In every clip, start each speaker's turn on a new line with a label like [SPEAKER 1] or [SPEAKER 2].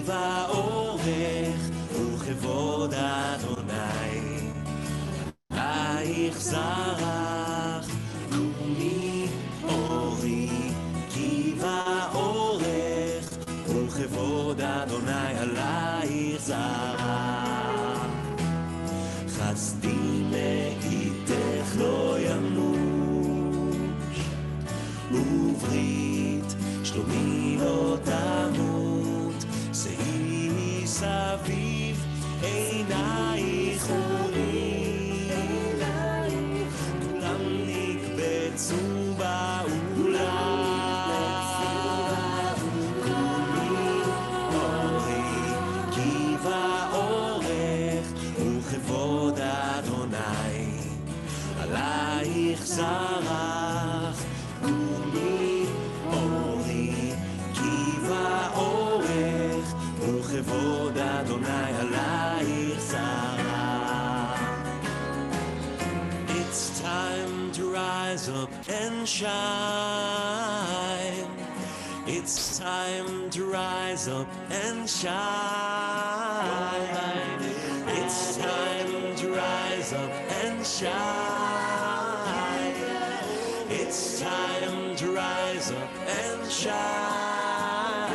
[SPEAKER 1] ואורך וכבוד אדוני עלייך זרח קומי אורי כי ואורך וכבוד אדוני עלייך זרח חסדי מאיתך לא ימוש וברית שלומי לא תמות שאי סביב עינייך ורי כולם נקבצו באולם קומי אורי כי ואורך וכבוד אדוני עלייך זרח קומי אורי כי ואורך וכבוד אדוני עלייך זרח. It's time to rise up and shine. It's time to rise up and shine. It's time to rise up and shine. It's time to rise up and shine.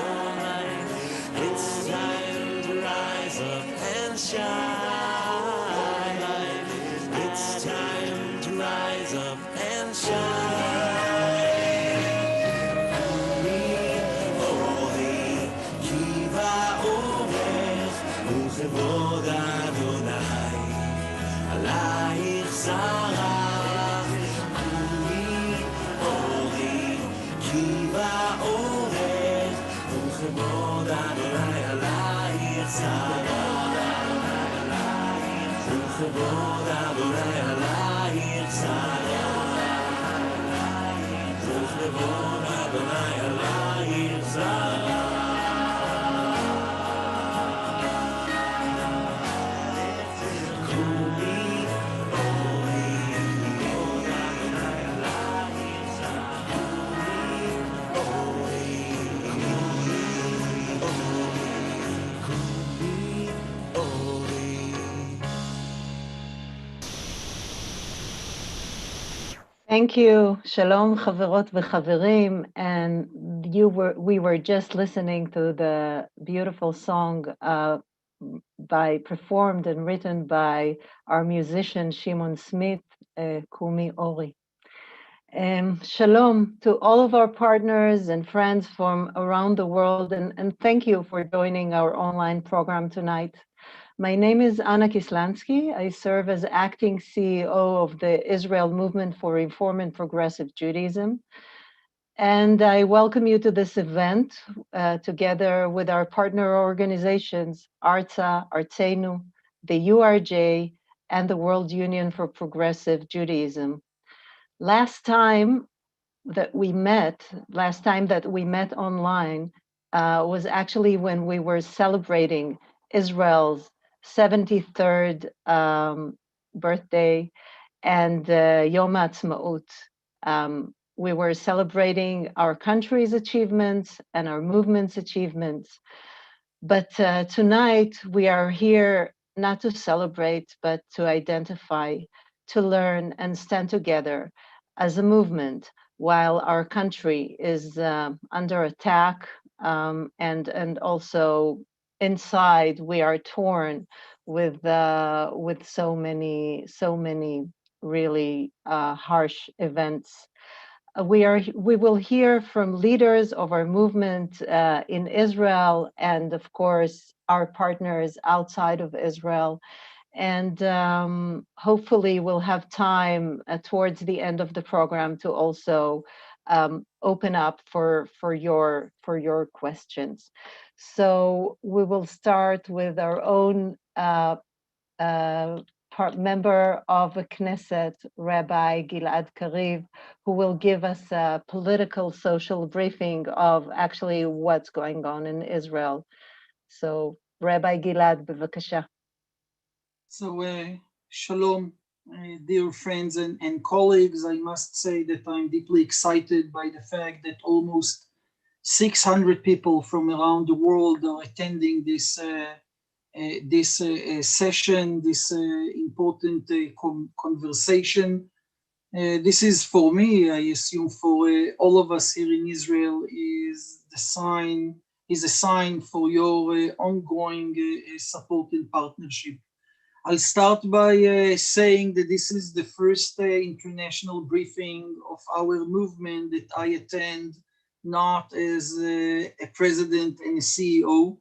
[SPEAKER 1] It's time to rise up and shine. It's time to rise up and shine. אורי כי ואורך וכבוד אדוני עלייך זרח קומי אורי כי ואורך וכבוד אדוני עלייך זרח וכבוד אדוני עלייך זרח וכבוד אדוני עלייך זרח קומי אורי כבוד אדוני עלייך זרח קומי אורי
[SPEAKER 2] Thank you. Shalom, חברות וחברים. And we were just listening to the beautiful song performed and written by our musician Shimon Smith, Kumi Ori. Shalom to all of our partners and friends from around the world, and thank you for joining our online program tonight. My name is Anna Kislansky. I serve as acting CEO of the Israel Movement for Reform and Progressive Judaism. And I welcome you to this event together with our partner organizations, ARZA, Arzenu, the WUPJ, and the World Union for Progressive Judaism. Last time that we met online was actually when we were celebrating Israel's 73rd birthday and Yom Ha'atzmaut. We were celebrating our country's achievements and our movement's achievements. But tonight we are here not to celebrate, but to identify, to learn and stand together as a movement while our country is under attack, and also inside we are torn with so many really harsh events. We will hear from leaders of our movement in Israel, and of course our partners outside of Israel. And hopefully we'll have time towards the end of the program to also open up for your questions. So we will start with our own member of the Knesset, Rabbi Gilad Kariv, who will give us a political social briefing of actually what's going on in Israel. So Rabbi Gilad, bevakasha.
[SPEAKER 3] So shalom, dear friends and colleagues. I must say that I'm deeply excited by the fact that almost 600 people from around the world are attending this session, this important conversation. This is for me, I assume for all of us here in Israel, is a sign for your ongoing support and partnership. I'll start by saying that this is the first international briefing of our movement that I attend, not as a president and a CEO,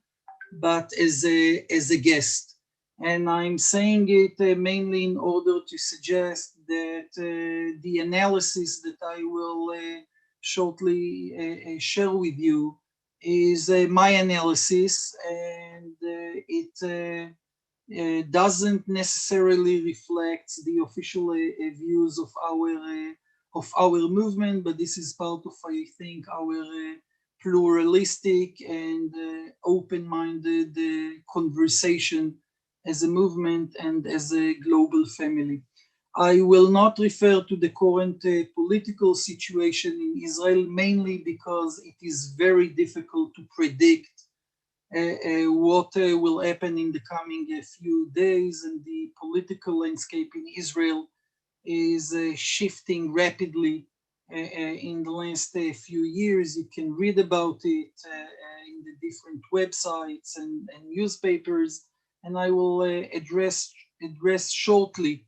[SPEAKER 3] but as a guest. And I'm saying it mainly in order to suggest that the analysis that I will shortly share with you is my analysis, and it doesn't necessarily reflect the official views of our movement, but this is part of, I think, our pluralistic and open-minded conversation as a movement and as a global family. I will not refer to the current political situation in Israel, mainly because it is very difficult to predict what will happen in the coming few days, and the political landscape in Israel is shifting rapidly in the last few years. You can read about it in the different websites and newspapers, and I will address shortly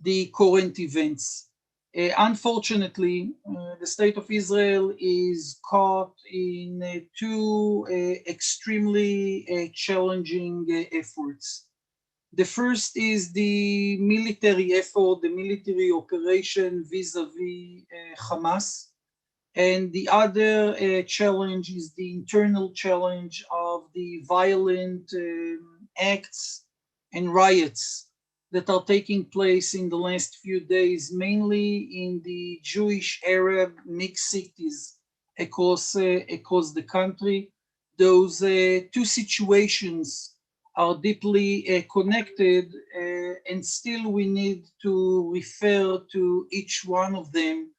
[SPEAKER 3] the current events. Unfortunately, the state of Israel is caught in two extremely challenging efforts. The first is the military effort, the military operation vis-a-vis Hamas, and the other challenge is the internal challenge of the violent acts and riots that are taking place in the last few days, mainly in the Jewish Arab mixed cities across the country. Those two situations are deeply connected, and still we need to refer to each one of them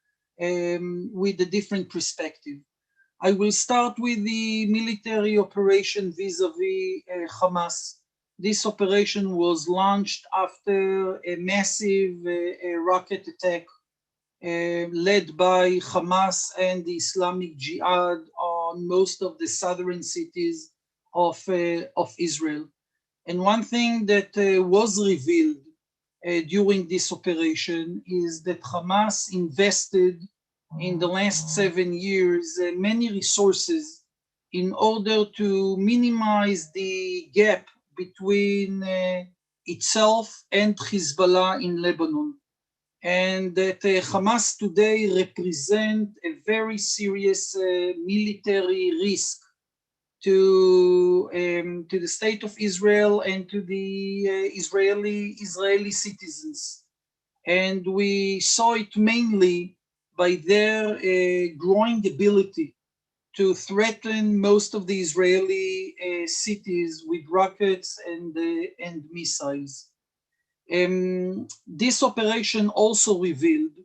[SPEAKER 3] with a different perspective. I will start with the military operation vis-a-vis Hamas. This operation was launched after a massive rocket attack led by Hamas and the Islamic Jihad on most of the southern cities of Israel. And one thing that was revealed during this operation is that Hamas invested in the last 7 years many resources in order to minimize the gap between itself and Hezbollah in Lebanon. And that Hamas today represent a very serious military risk to the state of Israel and to the Israeli citizens. And we saw it mainly by their growing ability to threaten most of the Israeli cities with rockets and missiles. This operation also revealed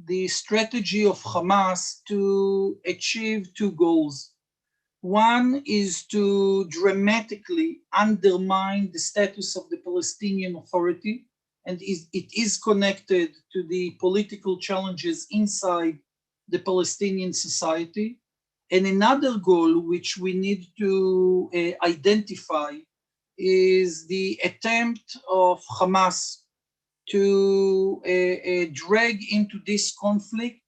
[SPEAKER 3] the strategy of Hamas to achieve two goals. One is to dramatically undermine the status of the Palestinian Authority, and it is connected to the political challenges inside the Palestinian society. And another goal which we need to identify is the attempt of Hamas to drag into this conflict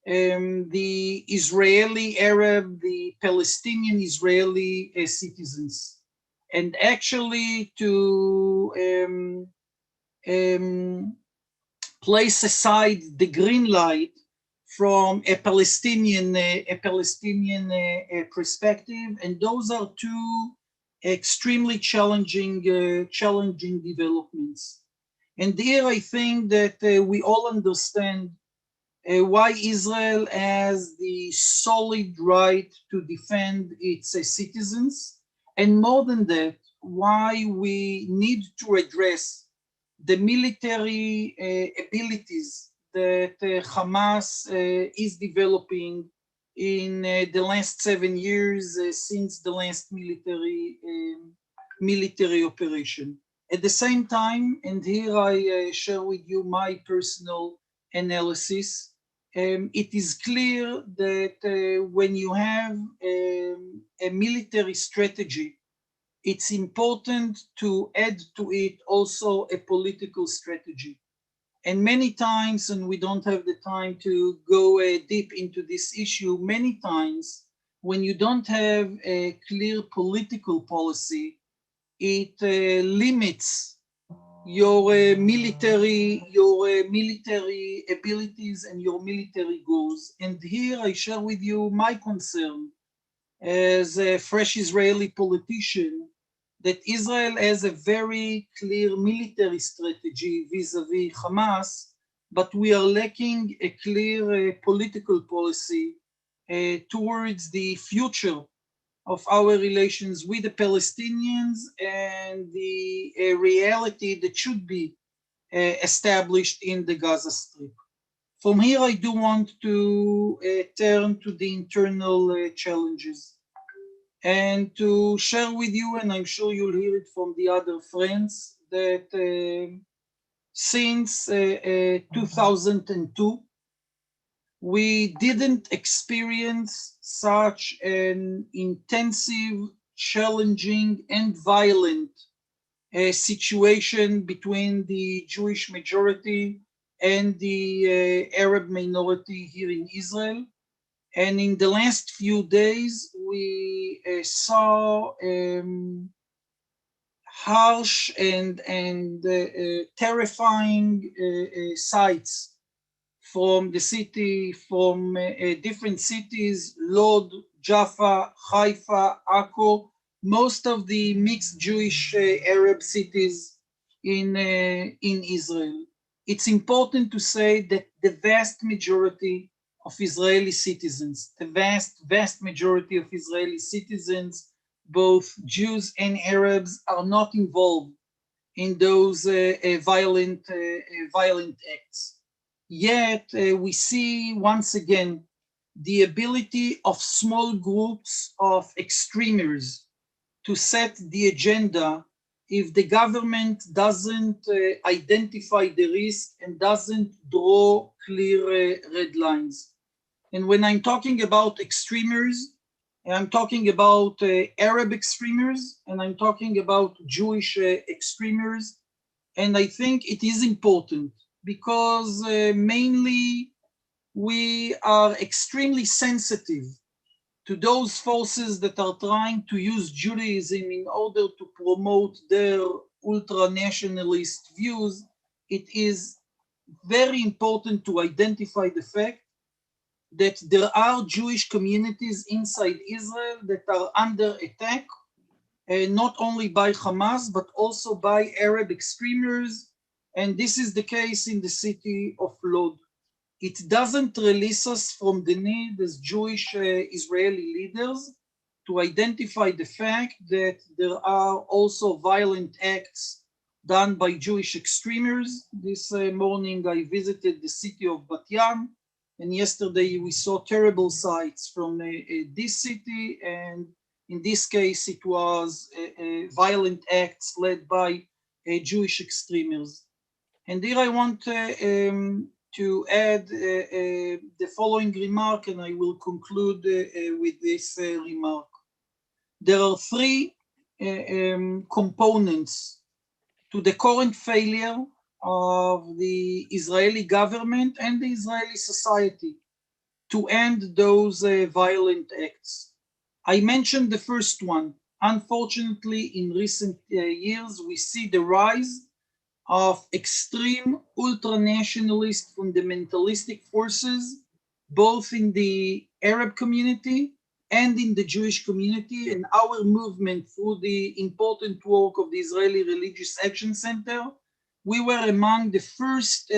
[SPEAKER 3] the Israeli Arab, the Palestinian Israeli citizens, and actually to place aside the green light from a Palestinian perspective, and those are two extremely challenging developments. And here I think that we all understand why Israel has the solid right to defend its citizens, and more than that, why we need to address the military abilities that Hamas is developing in the last 7 years since the last military operation. At the same time, and here I share with you my personal analysis, it is clear that when you have a military strategy, it's important to add to it also a political strategy. And many times, and we don't have the time to go deep into this issue, many times when you don't have a clear political policy, it limits your military abilities and your military goals. And here I share with you my concern as a fresh Israeli politician that Israel has a very clear military strategy vis-a-vis Hamas, but we are lacking a clear political policy towards the future of our relations with the Palestinians and the reality that should be established in the Gaza Strip. From here, I do want to turn to the internal challenges and to share with you, and I'm sure you'll hear it from the other friends, that since 2002, we didn't experience such an intensive, challenging, and violent situation between the Jewish majority and the Arab minority here in Israel. And in the last few days, we saw harsh and terrifying sights from the city, from different cities, Lod, Jaffa, Haifa, Akko, most of the mixed Jewish Arab cities in Israel. It's important to say that the vast majority of Israeli citizens, the vast majority of Israeli citizens, both Jews and Arabs, are not involved in those violent acts. Yet we see once again the ability of small groups of extremists to set the agenda if the government doesn't identify the risk and doesn't draw clear red lines. And when I'm talking about extremists, I'm talking about Arab extremists, and I'm talking about Jewish extremists. And I think it is important because mainly we are extremely sensitive to those forces that are trying to use Judaism in order to promote their ultra-nationalist views. It is very important to identify the fact that there are Jewish communities inside Israel that are under attack, not only by Hamas, but also by Arab extremists. And this is the case in the city of Lod. It doesn't release us from the need as Jewish Israeli leaders to identify the fact that there are also violent acts done by Jewish extremists. This morning I visited the city of Bat Yam, and yesterday we saw terrible sights from this city, and in this case it was violent acts led by Jewish extremists. And here I want to add the following remark, and I will conclude with this remark. There are three components to the current failure of the Israeli government and the Israeli society to end those violent acts. I mentioned the first one. Unfortunately, in recent years, we see the rise of extreme ultra-nationalist fundamentalistic forces, both in the Arab community and in the Jewish community. And our movement, through the important work of the Israeli Religious Action Center, we were among the first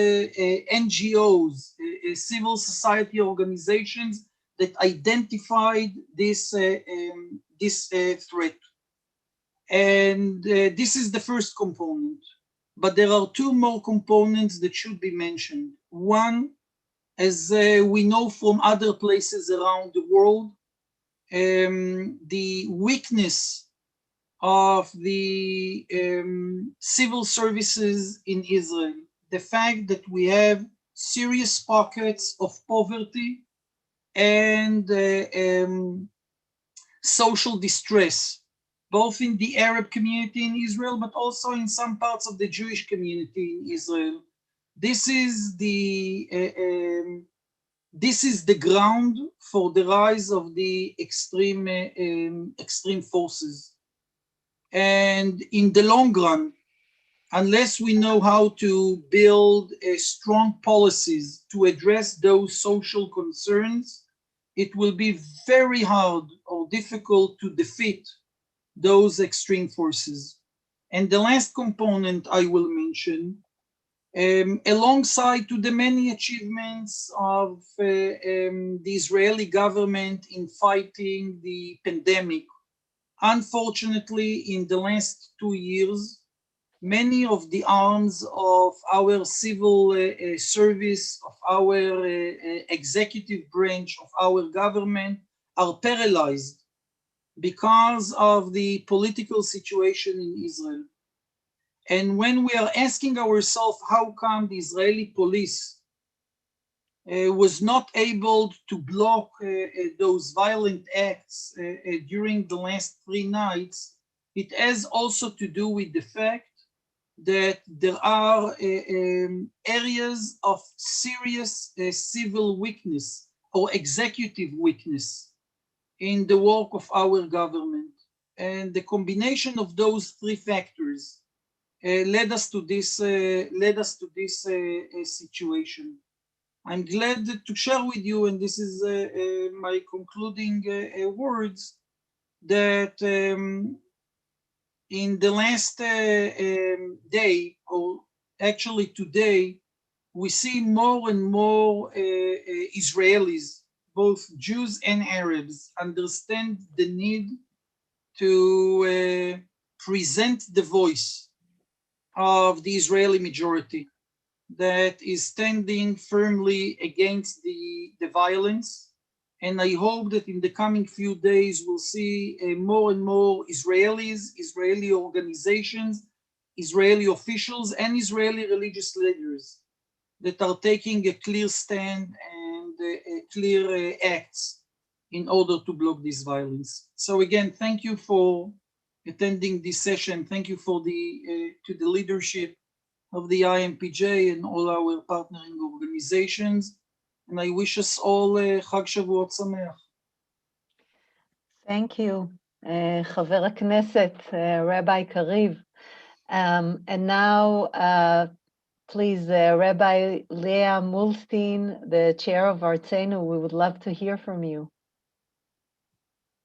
[SPEAKER 3] NGOs, civil society organizations that identified this threat. And this is the first component. But there are two more components that should be mentioned. One, As we know from other places around the world, the weakness of the civil services in Israel, the fact that we have serious pockets of poverty and social distress, both in the Arab community in Israel, but also in some parts of the Jewish community in Israel. This is the ground for the rise of the extreme forces. And in the long run, unless we know how to build strong policies to address those social concerns, it will be very hard or difficult to defeat those extreme forces. And the last component I will mention, alongside to the many achievements of the Israeli government in fighting the pandemic, unfortunately, in the last 2 years, many of the arms of our civil service, of our executive branch of our government are paralyzed because of the political situation in Israel. And when we are asking ourselves how come the Israeli police was not able to block those violent acts during the last 3 nights, it has also to do with the fact that there are areas of serious civil weakness or executive weakness in the work of our government. And the combination of those 3 factors led us to this situation. I'm glad to share with you, and this is my concluding words, that in the last day, or actually today, we see more and more Israelis, both Jews and Arabs, understand the need to present the voice of the Israeli majority that is standing firmly against the violence. And I hope that in the coming few days, we'll see more and more Israelis, Israeli organizations, Israeli officials, and Israeli religious leaders that are taking a clear stand and clear acts in order to block this violence. So again, thank you for attending this session. Thank you for to the leadership of the IMPJ and all our partnering organizations. And I wish us all Chag Shavuot Sameach.
[SPEAKER 2] Thank you, Chaver Knesset, Rabbi Kariv. And now, please, Rabbi Leah Mulstein, the chair of Arzenu, we would love to hear from you.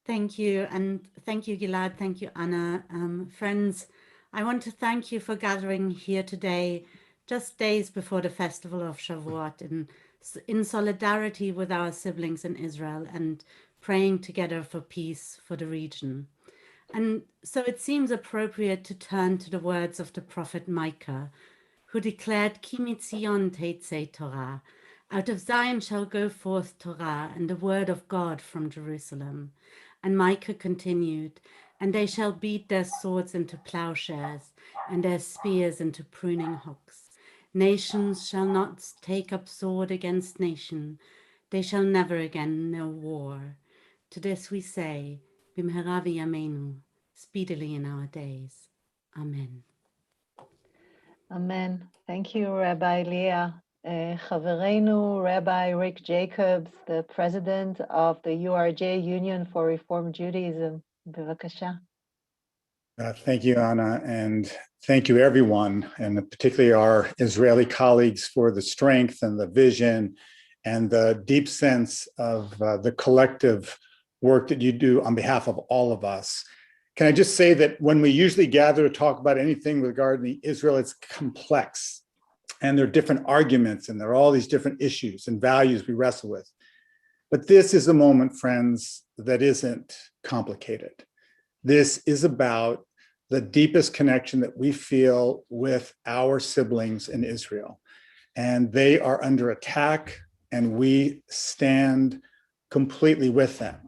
[SPEAKER 4] Thank you, and thank you, Gilad. Thank you, Anna. Friends, I want to thank you for gathering here today, just days before the festival of Shavuot, in solidarity with our siblings in Israel and praying together for peace for the region. And so it seems appropriate to turn to the words of the prophet Micah, who declared, Ki mitzion teitzei Torah, out of Zion shall go forth Torah and the word of God from Jerusalem. And Micah continued, and they shall beat their swords into plowshares and their spears into pruning hooks. Nations shall not take up sword against nation. They shall never again know war. To this we say, Bimhera v'yameinu, speedily in our days. Amen.
[SPEAKER 2] Amen. Thank you, Rabbi Leah. Chavereinu, Rabbi Rick Jacobs, the president of the URJ, Union for Reform Judaism. Bevakasha.
[SPEAKER 5] Thank you, Anna, and thank you, everyone, and particularly our Israeli colleagues for the strength and the vision and the deep sense of the collective work that you do on behalf of all of us. Can I just say that when we usually gather to talk about anything regarding Israel, it's complex, and there are different arguments, and there are all these different issues and values we wrestle with. But this is a moment, friends, that isn't complicated. This is about the deepest connection that we feel with our siblings in Israel. And they are under attack and we stand completely with them.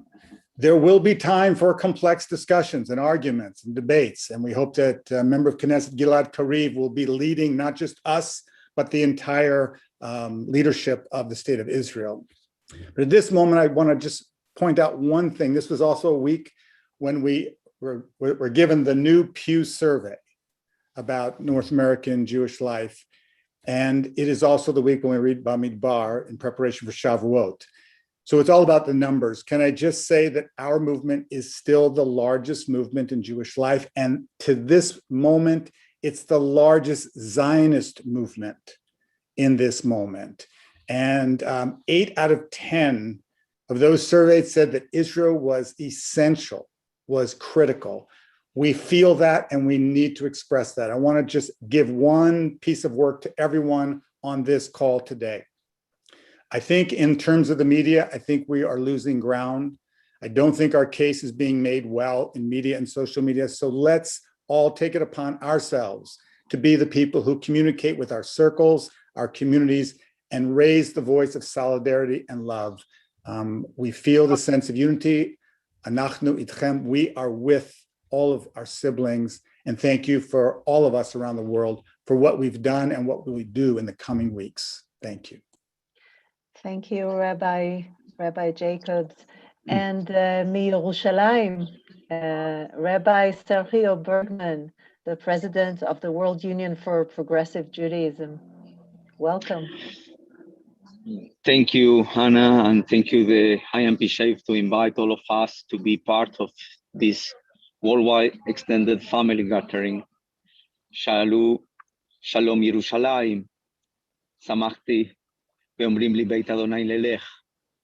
[SPEAKER 5] There will be time for complex discussions and arguments and debates, and we hope that member of Knesset Gilad Kariv will be leading not just us, but the entire leadership of the state of Israel. But at this moment, I want to just point out one thing. This was also a week when we were given the new Pew survey about North American Jewish life. And it is also the week when we read Bamidbar in preparation for Shavuot. So it's all about the numbers. Can I just say that our movement is still the largest movement in Jewish life? And to this moment, it's the largest Zionist movement in this moment. And 8 out of 10 of those surveyed said that Israel was essential, was critical. We feel that and we need to express that. I want to just give one piece of work to everyone on this call today. I think in terms of the media, I think we are losing ground. I don't think our case is being made well in media and social media. So let's all take it upon ourselves to be the people who communicate with our circles, our communities, and raise the voice of solidarity and love. We feel the sense of unity. Anachnu itchem, we are with all of our siblings, and thank you for all of us around the world for what we've done and what we do in the coming weeks. Thank you.
[SPEAKER 2] Thank you, Rabbi Jacobs. And Yerushalayim, Rabbi Sergio Bergman, the president of the World Union for Progressive Judaism. Welcome.
[SPEAKER 6] Thank you, Hannah, and thank you, the IMPJ, to invite all of us to be part of this worldwide extended family gathering. Shalom Yerushalayim, Samachti ve'omrim li beit Adonai lelech.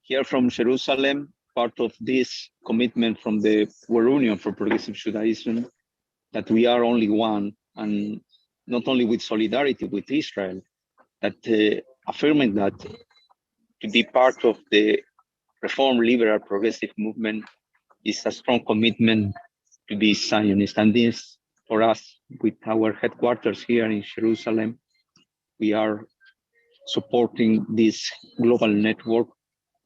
[SPEAKER 6] Here from Jerusalem, part of this commitment from the World Union for Progressive Judaism, that we are only one, and not only with solidarity with Israel, that affirming that to be part of the Reform Liberal Progressive movement is a strong commitment to be Zionist. And this, for us, with our headquarters here in Jerusalem, we are supporting this global network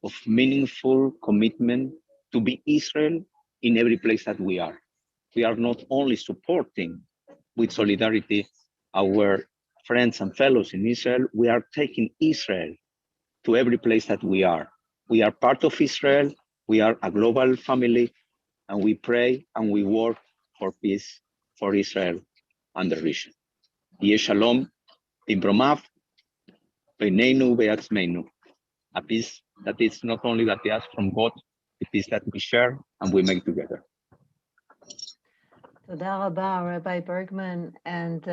[SPEAKER 6] of meaningful commitment to be Israel in every place that we are. We are not only supporting with solidarity our friends and fellows in Israel, we are taking Israel to every place that we are. We are part of Israel, we are a global family, and we pray and we work for peace for Israel and the region. Yeh shalom bimromav beinenu ve'atzmeinu. A peace that is not only that we ask from God, a peace that we share and we make together.
[SPEAKER 2] Toda Rabba, Rabbi Bergman, and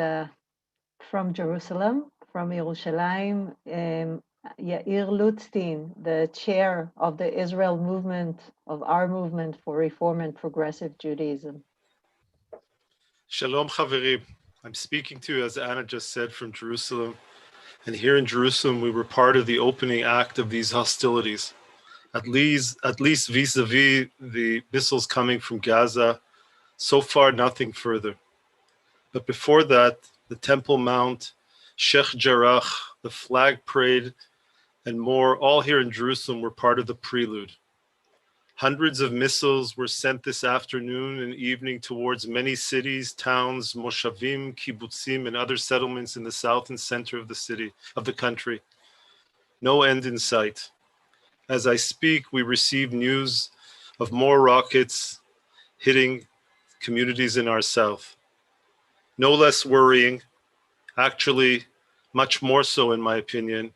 [SPEAKER 2] from Jerusalem, from Yerushalayim, Yair Lutzstein, the chair of the Israel movement, of our movement for Reform and Progressive Judaism.
[SPEAKER 7] Shalom Chaverim. I'm speaking to you, as Anna just said, from Jerusalem. And here in Jerusalem, we were part of the opening act of these hostilities, at least vis-a-vis the missiles coming from Gaza. So far, nothing further. But before that, the Temple Mount, Sheikh Jarrah, the flag parade, and more, all here in Jerusalem, were part of the prelude. Hundreds of missiles were sent this afternoon and evening towards many cities, towns, moshavim, kibbutzim, and other settlements in the south and center of the country. No end in sight. As I speak, we receive news of more rockets hitting communities in our south. No less worrying, actually much more so in my opinion,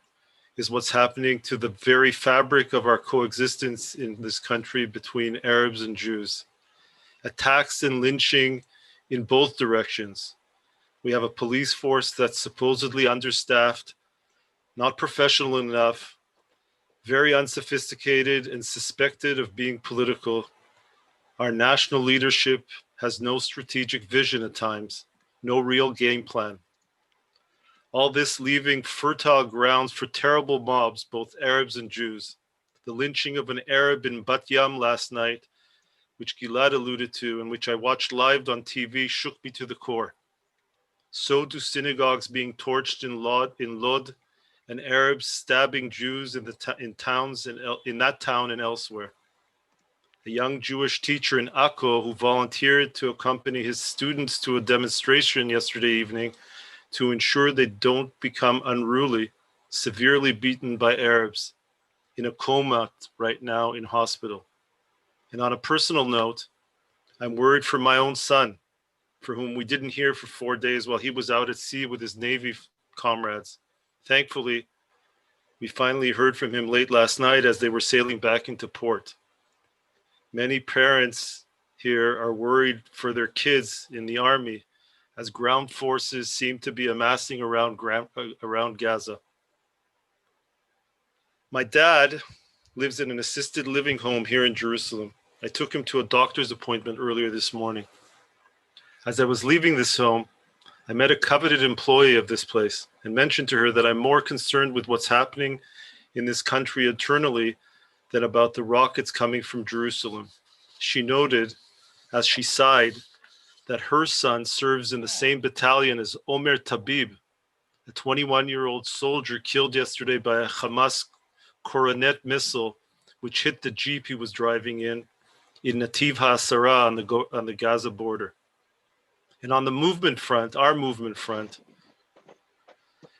[SPEAKER 7] is what's happening to the very fabric of our coexistence in this country between Arabs and Jews. Attacks and lynching in both directions. We have a police force that's supposedly understaffed, not professional enough, very unsophisticated and suspected of being political. Our national leadership has no strategic vision at times, no real game plan. All this leaving fertile grounds for terrible mobs, both Arabs and Jews. The lynching of an Arab in Bat Yam last night, which Gilad alluded to and which I watched live on TV, shook me to the core. So do synagogues being torched in Lod and Arabs stabbing Jews in that town and elsewhere. A young Jewish teacher in Akko who volunteered to accompany his students to a demonstration yesterday evening to ensure they don't become unruly, severely beaten by Arabs, in a coma right now in hospital. And on a personal note, I'm worried for my own son, for whom we didn't hear for 4 days while he was out at sea with his Navy comrades. Thankfully, we finally heard from him late last night as they were sailing back into port. Many parents here are worried for their kids in the army as ground forces seem to be amassing around Gaza. My dad lives in an assisted living home here in Jerusalem. I took him to a doctor's appointment earlier this morning. As I was leaving this home, I met a coveted employee of this place and mentioned to her that I'm more concerned with what's happening in this country internally than about the rockets coming from Jerusalem. She noted, as she sighed, that her son serves in the same battalion as Omer Tabib, a 21-year-old soldier killed yesterday by a Hamas Coronet missile, which hit the Jeep he was driving in Nativ HaAsara on the Gaza border. And on the movement front, our movement front,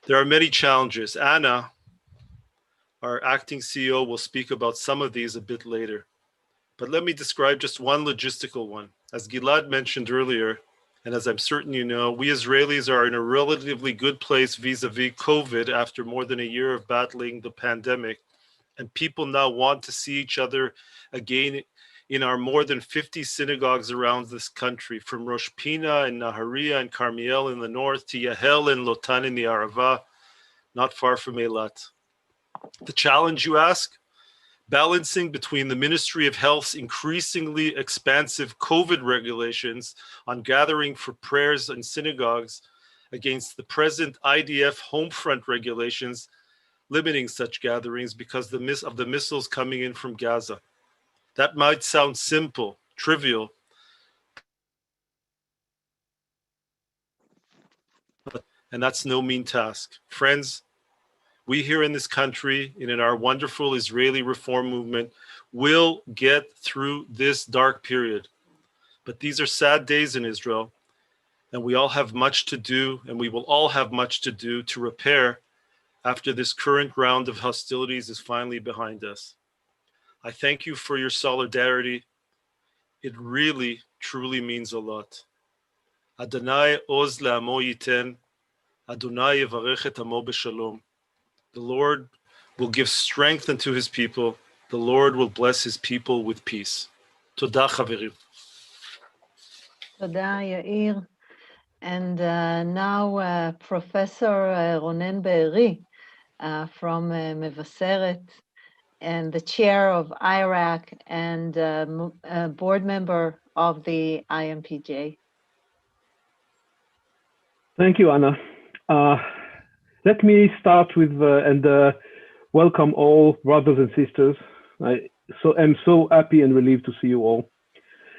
[SPEAKER 7] there are many challenges. Anna, our acting CEO, will speak about some of these a bit later. But let me describe just one logistical one. As Gilad mentioned earlier, and as I'm certain you know, we Israelis are in a relatively good place vis-a-vis COVID after more than a year of battling the pandemic. And people now want to see each other again in our more than 50 synagogues around this country, from Rosh Pina and Nahariya and Carmiel in the north to Yahel and Lotan in the Arava, not far from Eilat. The challenge, you ask? Balancing between the Ministry of Health's increasingly expansive COVID regulations on gathering for prayers in synagogues against the present IDF home front regulations limiting such gatherings because of the missiles coming in from Gaza. That might sound simple, trivial, and that's no mean task. Friends, we here in this country and in our wonderful Israeli reform movement will get through this dark period. But these are sad days in Israel, and we all have much to do, and we will all have much to do to repair after this current round of hostilities is finally behind us. I thank you for your solidarity. It really, truly means a lot. Adonai oz le'amo yiten, Adonai yevarech et amo b'shalom. The Lord will give strength unto his people. The Lord will bless his people with peace. Toda chaverim.
[SPEAKER 2] Toda, Yair. And now Professor Ronen Be'eri from Mevaseret, and the chair of IRAC and board member of the IMPJ.
[SPEAKER 8] Thank you, Anna. Let me start with and welcome all brothers and sisters. I'm so happy and relieved to see you all.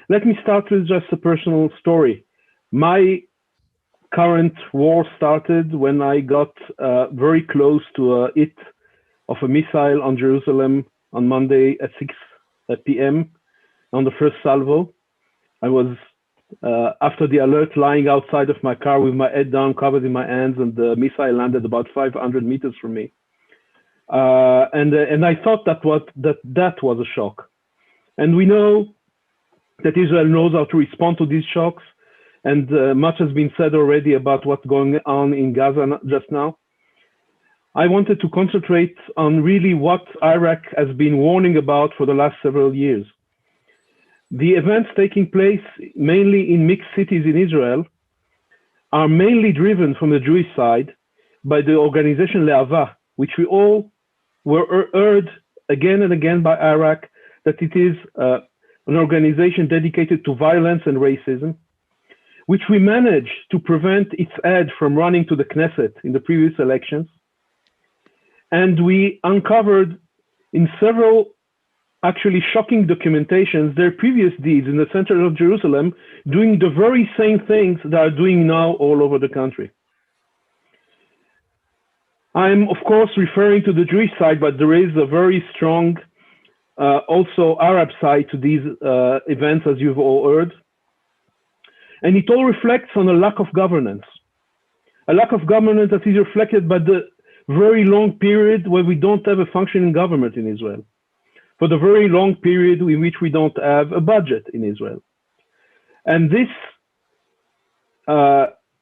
[SPEAKER 8] Let me start with just a personal story. My current war started when I got very close to a hit of a missile on Jerusalem on Monday at 6 p.m. on the first salvo. I was, after the alert, lying outside of my car with my head down, covered in my hands, and the missile landed about 500 meters from me. And I thought that was a shock. And we know that Israel knows how to respond to these shocks, and much has been said already about what's going on in Gaza just now. I wanted to concentrate on really what Iraq has been warning about for the last several years. The events taking place mainly in mixed cities in Israel are mainly driven from the Jewish side by the organization Le'ava, which we all were heard again and again by Iraq, that it is an organization dedicated to violence and racism, which we managed to prevent its head from running to the Knesset in the previous elections. And we uncovered in several actually shocking documentations their previous deeds in the center of Jerusalem, doing the very same things they are doing now all over the country. I'm, of course, referring to the Jewish side, but there is a very strong also Arab side to these events, as you've all heard. And it all reflects on a lack of governance. A lack of governance that is reflected by the very long period where we don't have a functioning government in Israel. For the very long period in which we don't have a budget in Israel. And this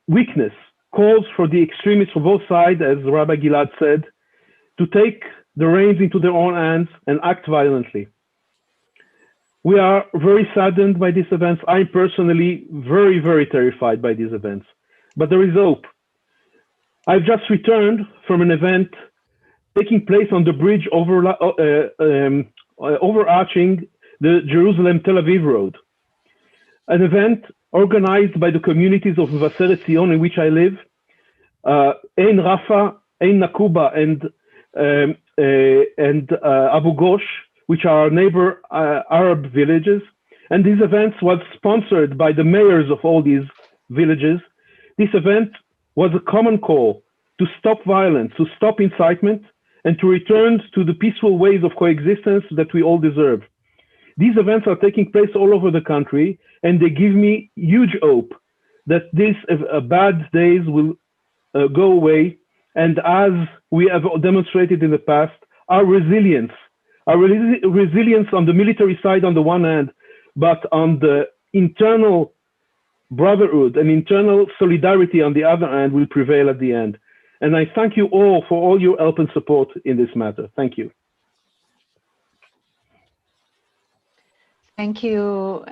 [SPEAKER 8] weakness calls for the extremists from both sides, as Rabbi Gilad said, to take the reins into their own hands and act violently. We are very saddened by these events. I'm personally very, very terrified by these events, but there is hope. I've just returned from an event taking place on the bridge overarching the Jerusalem-Tel Aviv road, an event organized by the communities of Mevaseret Zion, in which I live, Ein Rafa, Ein Nakuba, and Abu Ghosh, which are neighbor Arab villages. And this event was sponsored by the mayors of all these villages. This event was a common call to stop violence, to stop incitement, and to return to the peaceful ways of coexistence that we all deserve. These events are taking place all over the country, and they give me huge hope that these bad days will go away. And as we have demonstrated in the past, our resilience on the military side on the one hand, but on the internal brotherhood and internal solidarity on the other hand will prevail at the end. And I thank you all for all your help and support in this matter. Thank you.
[SPEAKER 2] Thank you,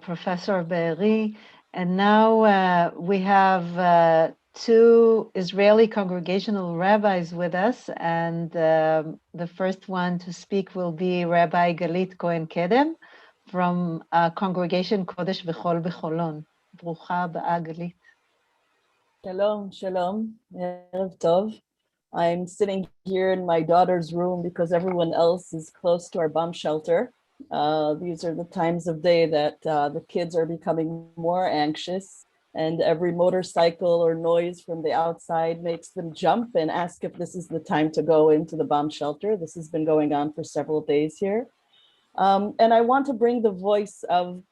[SPEAKER 2] Professor Be'eri. And now we have two Israeli congregational rabbis with us. And the first one to speak will be Rabbi Galit Cohen Kedem from Congregation Kodesh V'chol B'cholon. Brucha abaa, Galit.
[SPEAKER 9] Shalom, shalom, Erev Tov. I'm sitting here in my daughter's room because everyone else is close to our bomb shelter. These are the times of day that the kids are becoming more anxious, and every motorcycle or noise from the outside makes them jump and ask if this is the time to go into the bomb shelter. This has been going on for several days here. And I want to bring the voice of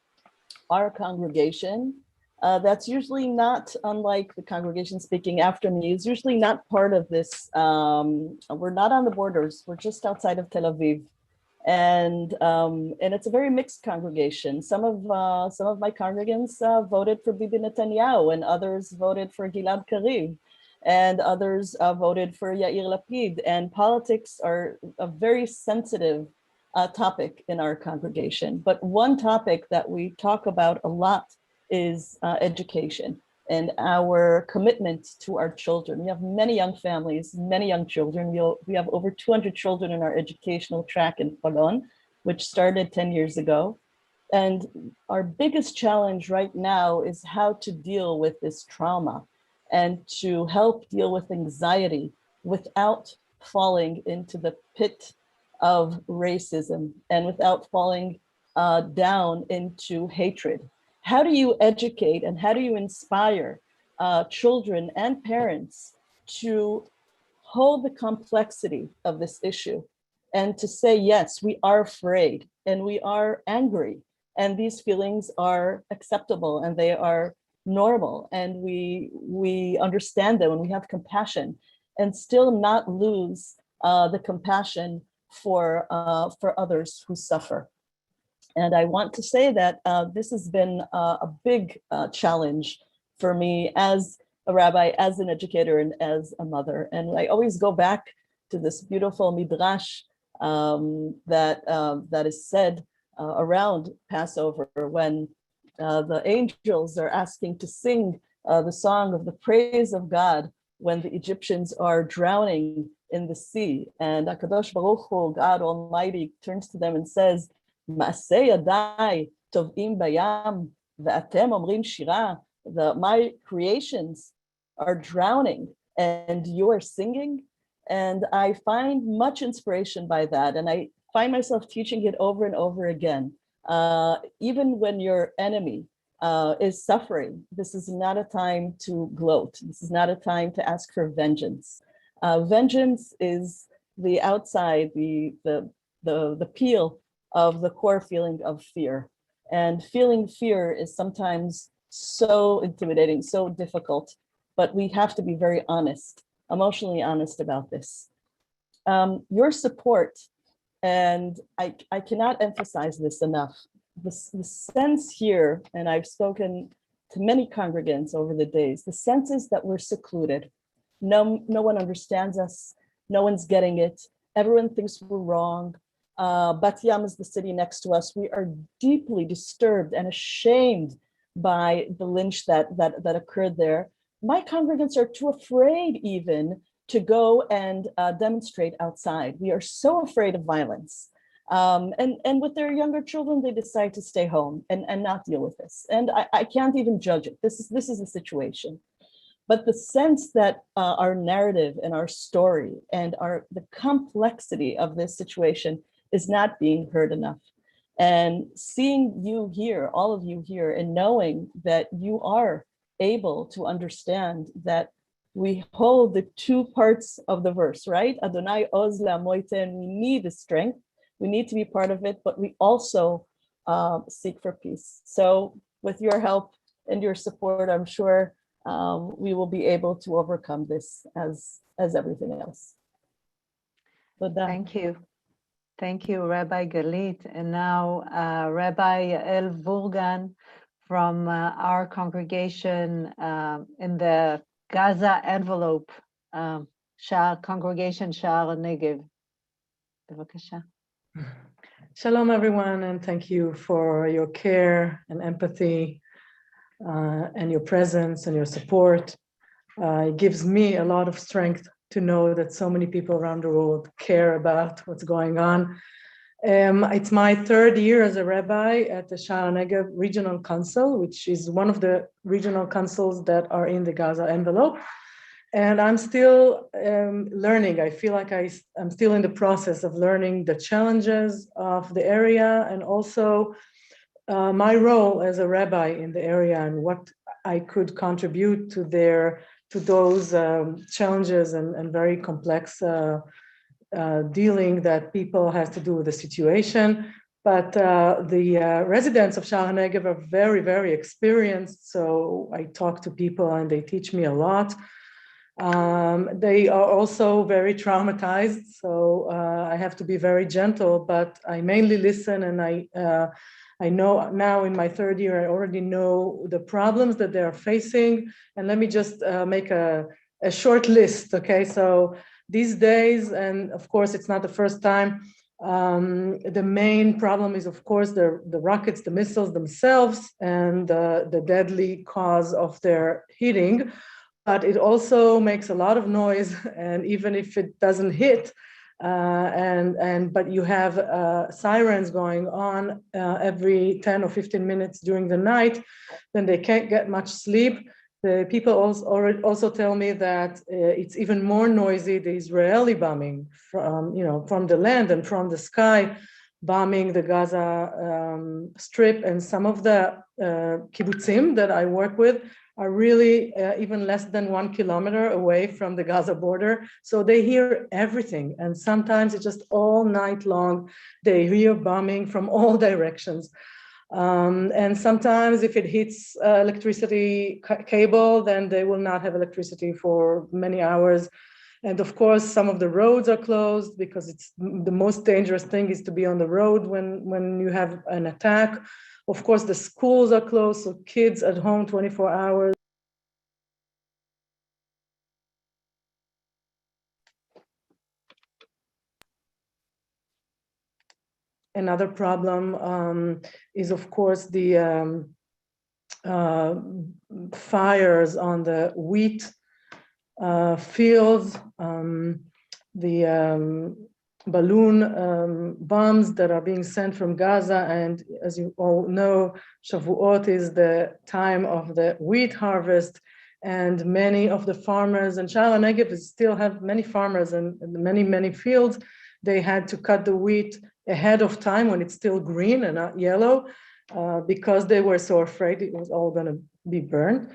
[SPEAKER 9] our congregation. That's usually not, unlike the congregation speaking after me, is usually not part of this. We're not on the borders. We're just outside of Tel Aviv. And it's a very mixed congregation. Some of my congregants voted for Bibi Netanyahu, and others voted for Gilad Kariv, and others voted for Yair Lapid. And politics are a very sensitive topic in our congregation. But one topic that we talk about a lot is education and our commitment to our children. We have many young families, many young children. We have over 200 children in our educational track in Holon, which started 10 years ago. And our biggest challenge right now is how to deal with this trauma and to help deal with anxiety without falling into the pit of racism and without falling down into hatred. How do you educate and how do you inspire children and parents to hold the complexity of this issue and to say, yes, we are afraid and we are angry and these feelings are acceptable and they are normal and we understand them and we have compassion, and still not lose the compassion for others who suffer. And I want to say that this has been a big challenge for me as a rabbi, as an educator, and as a mother. And I always go back to this beautiful midrash that is said around Passover when the angels are asking to sing the song of the praise of God when the Egyptians are drowning in the sea. And HaKadosh Baruch Hu, God Almighty, turns to them and says, "Ma'aseh yadai tovim bayam ve'atem omrim shira." My creations are drowning and you are singing. And I find much inspiration by that. And I find myself teaching it over and over again. Even when your enemy is suffering, this is not a time to gloat. This is not a time to ask for vengeance. Vengeance is the outside, the peel of the core feeling of fear. And feeling fear is sometimes so intimidating, so difficult, but we have to be very honest, emotionally honest about this. Your support, and I cannot emphasize this enough, the sense here, and I've spoken to many congregants over the days, the sense is that we're secluded. No one understands us. No one's getting it. Everyone thinks we're wrong. Bat Yam is the city next to us. We are deeply disturbed and ashamed by the lynch that occurred there. My congregants are too afraid even to go and demonstrate outside. We are so afraid of violence. And with their younger children, they decide to stay home and not deal with this. And I can't even judge it. This is the situation. But the sense that our narrative and our story and the complexity of this situation is not being heard enough. And seeing you here, all of you here, and knowing that you are able to understand that we hold the two parts of the verse, right? Adonai oz la'amoite, and we need the strength. We need to be part of it, but we also seek for peace. So with your help and your support, I'm sure we will be able to overcome this as everything else.
[SPEAKER 2] Thank you. Thank you, Rabbi Galit. And now Rabbi El Vurgan from our congregation in the Gaza envelope, congregation Sha'ar Negev. Bevakasha.
[SPEAKER 10] Shalom, everyone, and thank you for your care and empathy and your presence and your support. It gives me a lot of strength to know that so many people around the world care about what's going on. It's my third year as a rabbi at the Sha'ar Negev Regional Council, which is one of the regional councils that are in the Gaza envelope. And I'm still learning. I feel like I'm still in the process of learning the challenges of the area and also my role as a rabbi in the area and what I could contribute to those challenges and very complex dealing that people have to do with the situation. But the residents of Sha'ar Negev are very, very experienced. So I talk to people and they teach me a lot. They are also very traumatized. So I have to be very gentle, but I mainly listen, and I know now in my third year, I already know the problems that they are facing. And let me just make a short list, okay? So these days, and of course, it's not the first time, the main problem is, of course, the rockets, the missiles themselves, and the deadly cause of their hitting. But it also makes a lot of noise, and even if it doesn't hit, but you have sirens going on every 10 or 15 minutes during the night, then they can't get much sleep. The people also tell me that it's even more noisy, the Israeli bombing from the land and from the sky, bombing the Gaza Strip, and some of the kibbutzim that I work with are really even less than 1 kilometer away from the Gaza border. So they hear everything. And sometimes it's just all night long, they hear bombing from all directions. And sometimes if it hits electricity cable, then they will not have electricity for many hours. And of course, some of the roads are closed because it's the most dangerous thing is to be on the road when you have an attack. Of course, the schools are closed, so kids at home 24 hours. Another problem is, of course, the fires on the wheat fields, the balloon bombs that are being sent from Gaza. And as you all know, Shavuot is the time of the wheat harvest, and many of the farmers, and Sha'ar Negev still have many farmers and many fields. They had to cut the wheat ahead of time when it's still green and not yellow because they were so afraid it was all going to be burned.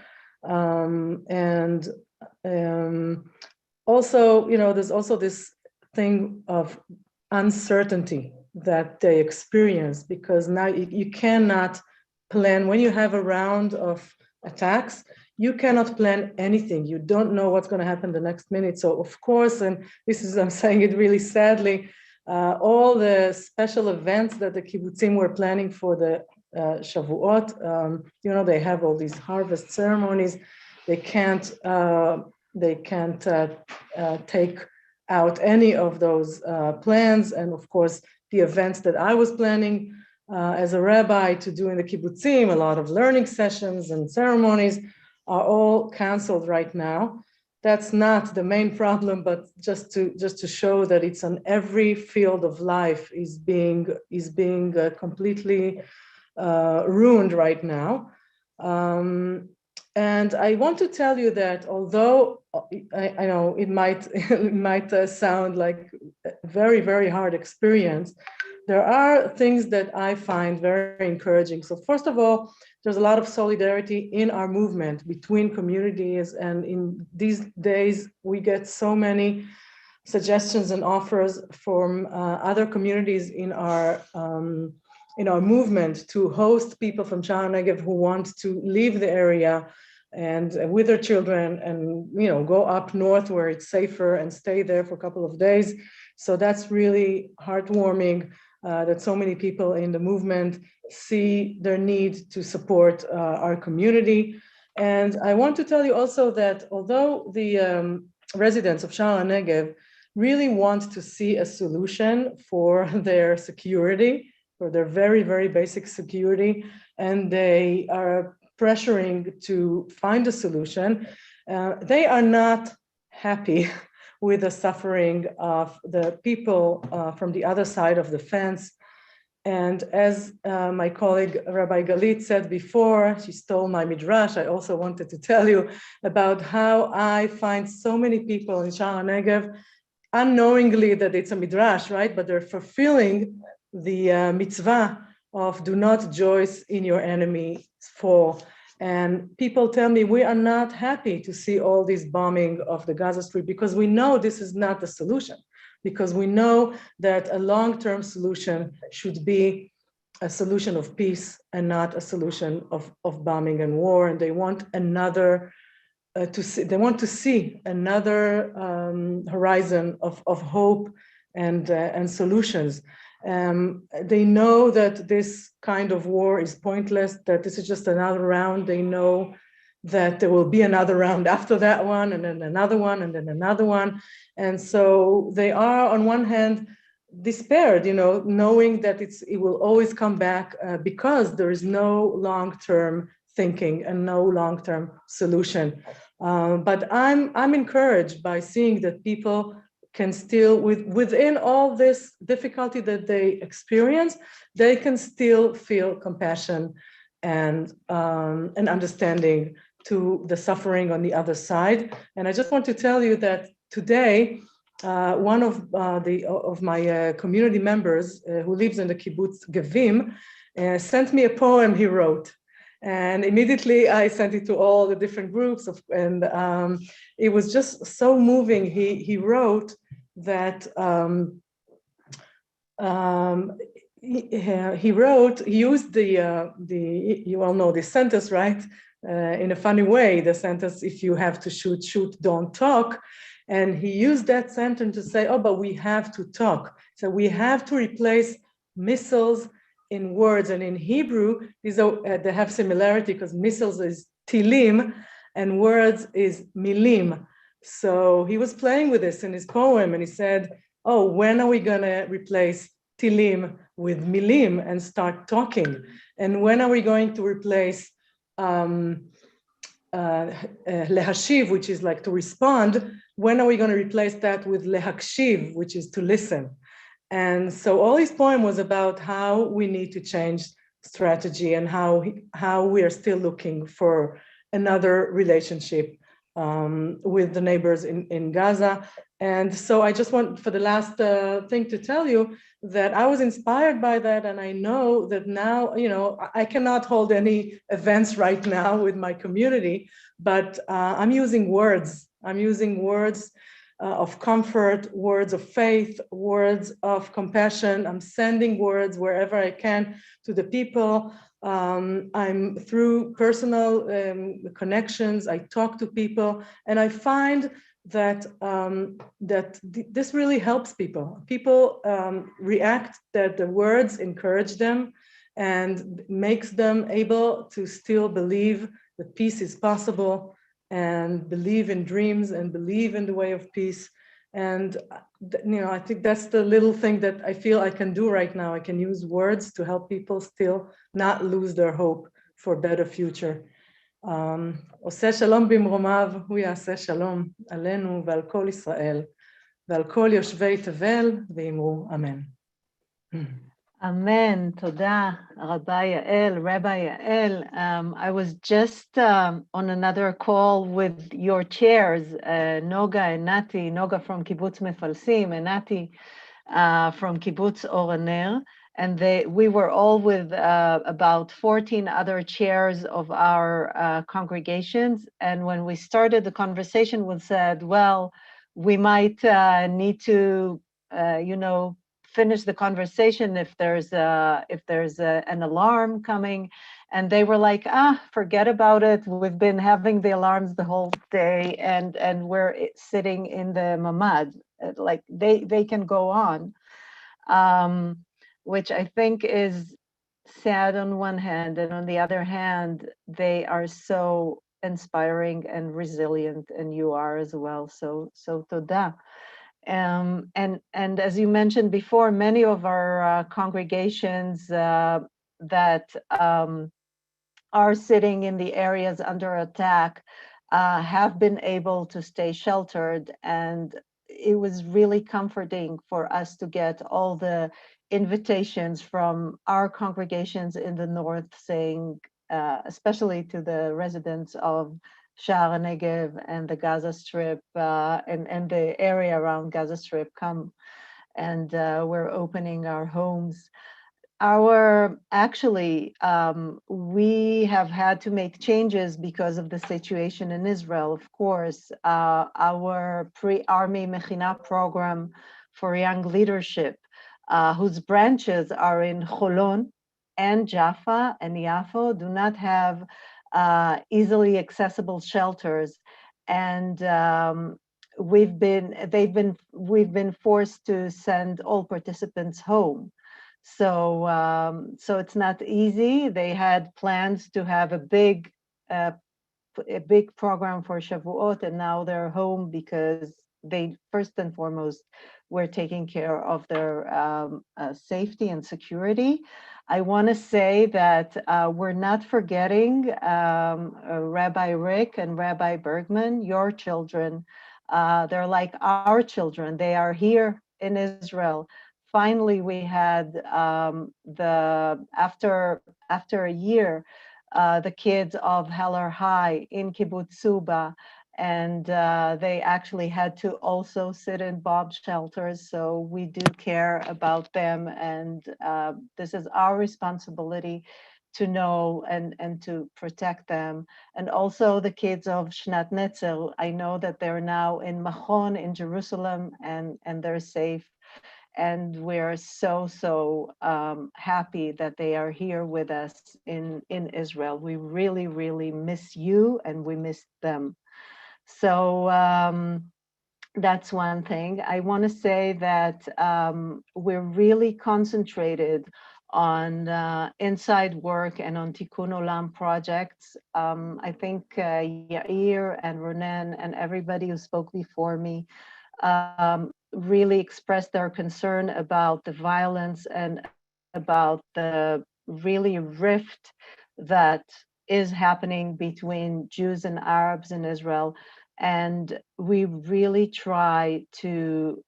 [SPEAKER 10] also, there's also this thing of uncertainty that they experience, because now you cannot plan. When you have a round of attacks, you cannot plan anything. You don't know what's going to happen the next minute. So of course, and this is, I'm saying it really sadly, all the special events that the kibbutzim were planning for the Shavuot, they have all these harvest ceremonies. They can't take out any of those plans. And of course, the events that I was planning as a rabbi to do in the kibbutzim, a lot of learning sessions and ceremonies, are all canceled right now. That's not the main problem, but just to show that it's on every field of life is being completely ruined right now. And I want to tell you that although I know it might sound like a very, very hard experience, there are things that I find very encouraging. So first of all, there's a lot of solidarity in our movement between communities. And in these days, we get so many suggestions and offers from other communities in our movement to host people from Sha'ar HaNegev who want to leave the area and with their children and go up north where it's safer and stay there for a couple of days. So that's really heartwarming that so many people in the movement see their need to support our community. And I want to tell you also that although the residents of Sha'ar HaNegev really want to see a solution for their security, for their very, very basic security, and they are pressuring to find a solution, they are not happy with the suffering of the people from the other side of the fence. And as my colleague Rabbi Galit said before, she stole my midrash, I also wanted to tell you about how I find so many people in Sha'ar HaNegev unknowingly that it's a midrash, right? But they're fulfilling the mitzvah of do not rejoice in your enemy's fall. And people tell me we are not happy to see all this bombing of the Gaza Strip because we know this is not the solution, because we know that a long-term solution should be a solution of peace and not a solution of bombing and war. And they want another they want to see another horizon of hope and solutions. They know that this kind of war is pointless, that this is just another round. They know that there will be another round after that one, and then another one, and then another one. And so they are, on one hand, despaired, knowing that it will always come back because there is no long-term thinking and no long-term solution. But I'm encouraged by seeing that people can still, within all this difficulty that they experience, they can still feel compassion and understanding to the suffering on the other side. And I just want to tell you that today, one of my community members who lives in the kibbutz Gevim sent me a poem he wrote. And immediately I sent it to all the different groups and it was just so moving. He wrote that he used the you all know this sentence, right? In a funny way, the sentence, if you have to shoot, shoot, don't talk. And he used that sentence to say, oh, but we have to talk. So we have to replace missiles in words. And in Hebrew, they have similarity because missiles is tilim and words is milim. So he was playing with this in his poem and he said, oh, when are we gonna replace tilim with milim and start talking? And when are we going to replace lehashiv, which is like to respond? When are we going to replace that with lehakshiv, which is to listen? And so all his poem was about how we need to change strategy and how we are still looking for another relationship with the neighbors in Gaza. And so I just want, for the last thing, to tell you that I was inspired by that. And I know that now, I cannot hold any events right now with my community, but I'm using words. I'm using words of comfort, words of faith, words of compassion. I'm sending words wherever I can to the people. I'm through personal connections, I talk to people, and I find that this really helps people. People react, that the words encourage them and makes them able to still believe that peace is possible, and believe in dreams and believe in the way of peace. And I think that's the little thing that I feel I can do right now. I can use words to help people still not lose their hope for a better future. עושה שלום במרומיו, הוא יעשה שלום עלינו ועל כל ישראל ועל כל יושבי תבל, ואמרו אמן.
[SPEAKER 2] Amen. Toda, Rabbi Yael. I was just on another call with your chairs, Noga and Nati, Noga from Kibbutz Mefalsim and Nati from Kibbutz Oraner. And we were all with about 14 other chairs of our congregations. And when we started the conversation, we said, well, we might need to, finish the conversation if there's an alarm coming. And they were like, forget about it. We've been having the alarms the whole day, and we're sitting in the mamad. Like they can go on, which I think is sad on one hand, and on the other hand, they are so inspiring and resilient, and you are as well. So toda. And as you mentioned before, many of our congregations that are sitting in the areas under attack have been able to stay sheltered, and it was really comforting for us to get all the invitations from our congregations in the north saying, especially to the residents of Sha'ar Negev and the Gaza Strip and the area around Gaza Strip, come, and we're opening our homes. We have had to make changes because of the situation in Israel, of course. Our pre-army Mechina program for young leadership, whose branches are in Holon and Jaffa and Yafo, do not have easily accessible shelters, and we've been forced to send all participants home. So it's not easy. They had plans to have a big program for Shavuot, and now they're home because they first and foremost were taking care of their safety and security. I want to say that we're not forgetting Rabbi Rick and Rabbi Bergman, your children. They're like our children. They are here in Israel. Finally, we had after a year, the kids of Heller High in Kibbutz Suba, and they actually had to also sit in bomb shelters. So we do care about them, and this is our responsibility to know and to protect them. And also the kids of Shnat Netzel, I know that they're now in Machon in Jerusalem, and they're safe. And we're so happy that they are here with us in Israel. We really, really miss you, and we miss them. So that's one thing. I want to say that we're really concentrated on inside work and on Tikkun Olam projects. I think Yair and Ronen and everybody who spoke before me really expressed their concern about the violence and about the really rift that is happening between Jews and Arabs in Israel. And we really try to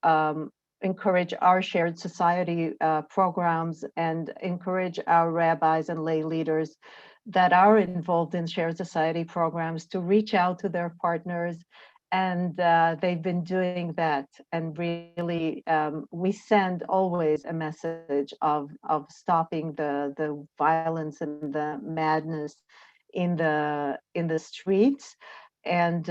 [SPEAKER 2] encourage our shared society programs and encourage our rabbis and lay leaders that are involved in shared society programs to reach out to their partners. And they've been doing that, and really, we send always a message of stopping the violence and the madness in the streets. And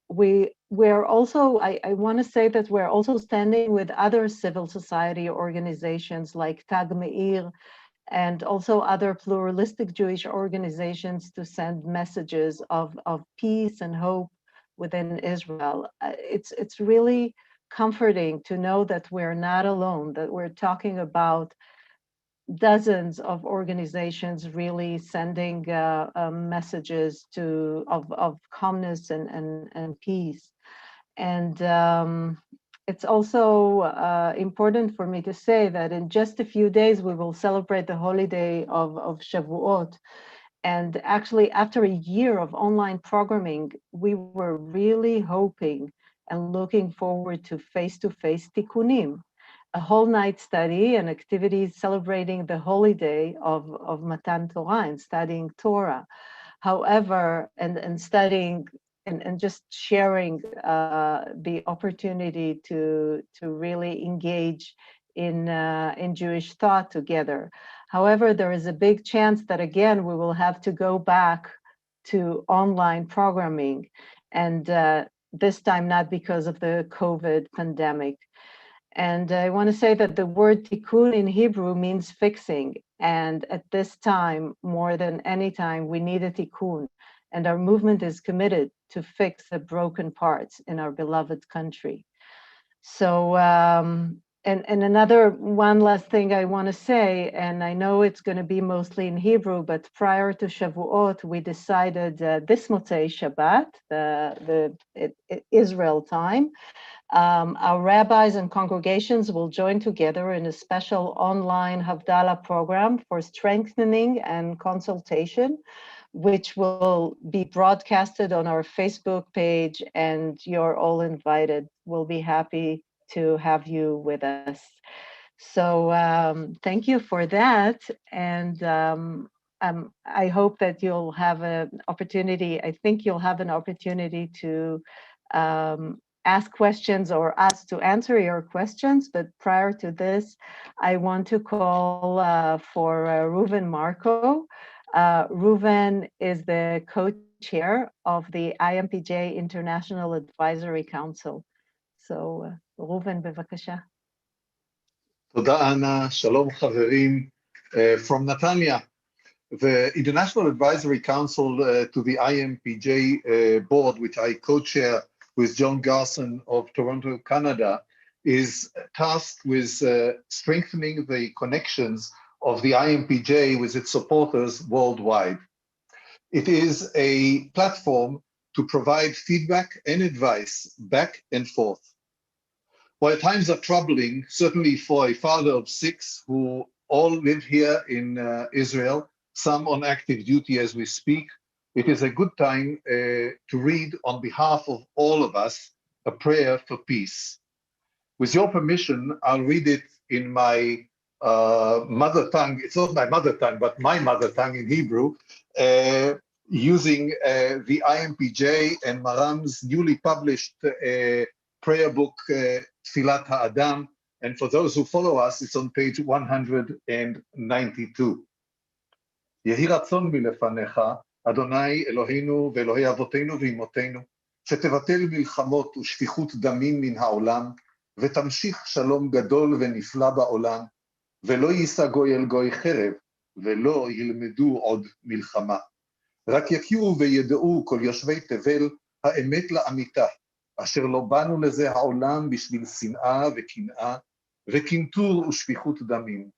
[SPEAKER 2] we we're also, I want to say that we're also standing with other civil society organizations like Tag Meir and also other pluralistic Jewish organizations to send messages of peace and hope within Israel. It's really comforting to know that we're not alone, that we're talking about dozens of organizations really sending messages of calmness and peace. And it's also important for me to say that in just a few days, we will celebrate the holiday of Shavuot. And actually, after a year of online programming, we were really hoping and looking forward to face-to-face tikkunim, a whole night study and activities celebrating the holiday of Matan Torah and studying Torah. However, and studying and just sharing the opportunity to really engage in Jewish thought together. However, there is a big chance that again we will have to go back to online programming, and this time not because of the COVID pandemic. And I want to say that the word tikkun in Hebrew means fixing. And at this time, more than any time, we need a tikkun. And our movement is committed to fix the broken parts in our beloved country. So, and another one last thing I want to say, and I know it's going to be mostly in Hebrew, but prior to Shavuot, we decided this Motzei Shabbat, the Israel time, our rabbis and congregations will join together in a special online Havdalah program for strengthening and consultation, which will be broadcasted on our Facebook page, and you're all invited. We'll be happy to have you with us. So thank you for that. And I hope that you'll have an opportunity, I think you'll have an opportunity to ask questions or us to answer your questions. But prior to this, I want to call for Reuven Marco. Reuven is the co-chair of the IMPJ International Advisory Council. So Reuven, בבקשה.
[SPEAKER 11] תודה, אנה. שלום, חברים. From Netanya, the International Advisory Council to the IMPJ board, which I co-chair with John Garson of Toronto, Canada, is tasked with strengthening the connections of the IMPJ with its supporters worldwide. It is a platform to provide feedback and advice back and forth. While times are troubling, certainly for a father of 6 who all live here in Israel, some on active duty as we speak, it is a good time to read on behalf of all of us a prayer for peace. With your permission, I'll read it in my mother tongue. It's not my mother tongue, but my mother tongue in Hebrew, using the IMPJ and Maram's newly published prayer book, Tfilat HaAdam. And for those who follow us, it's on page 192. יהי רצון מלפניך, אדוני אלוהינו ואלוהי אבותינו ואמותינו, שתבטל מלחמות ושפיכות דמים מן העולם, ותמשיך שלום גדול ונפלא בעולם, ולא יישא גוי אל גוי חרב, ולא ילמדו עוד מלחמה. רק יכירו וידעו כל יושבי תבל האמת לאמיתה, אשר לא באנו לזה העולם בשביל שנאה וקנאה, וקנטור ושפיכות דמים.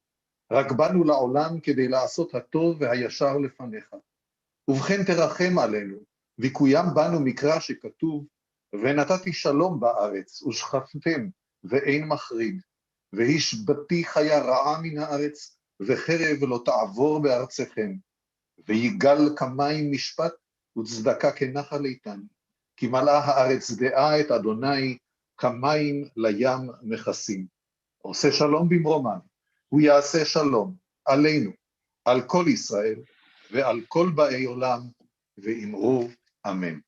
[SPEAKER 11] רק באנו לעולם כדי לעשות הטוב והישר לפניך. ובכן תרחם עלינו, ויקוים בנו מקרא שכתוב, ונתתי שלום בארץ, ושכבתם, ואין מחריד. והשבתי חיה רעה מן הארץ, וחרב לא תעבור בארצכם. ויגל כמים משפט, וצדקה כנחל איתן. כי מלאה הארץ דעה את אדוני, כמים לים מכסים. עושה שלום במרומן, הוא יעשה שלום עלינו, על כל ישראל, ועל כל באי עולם, ואמרו אמן.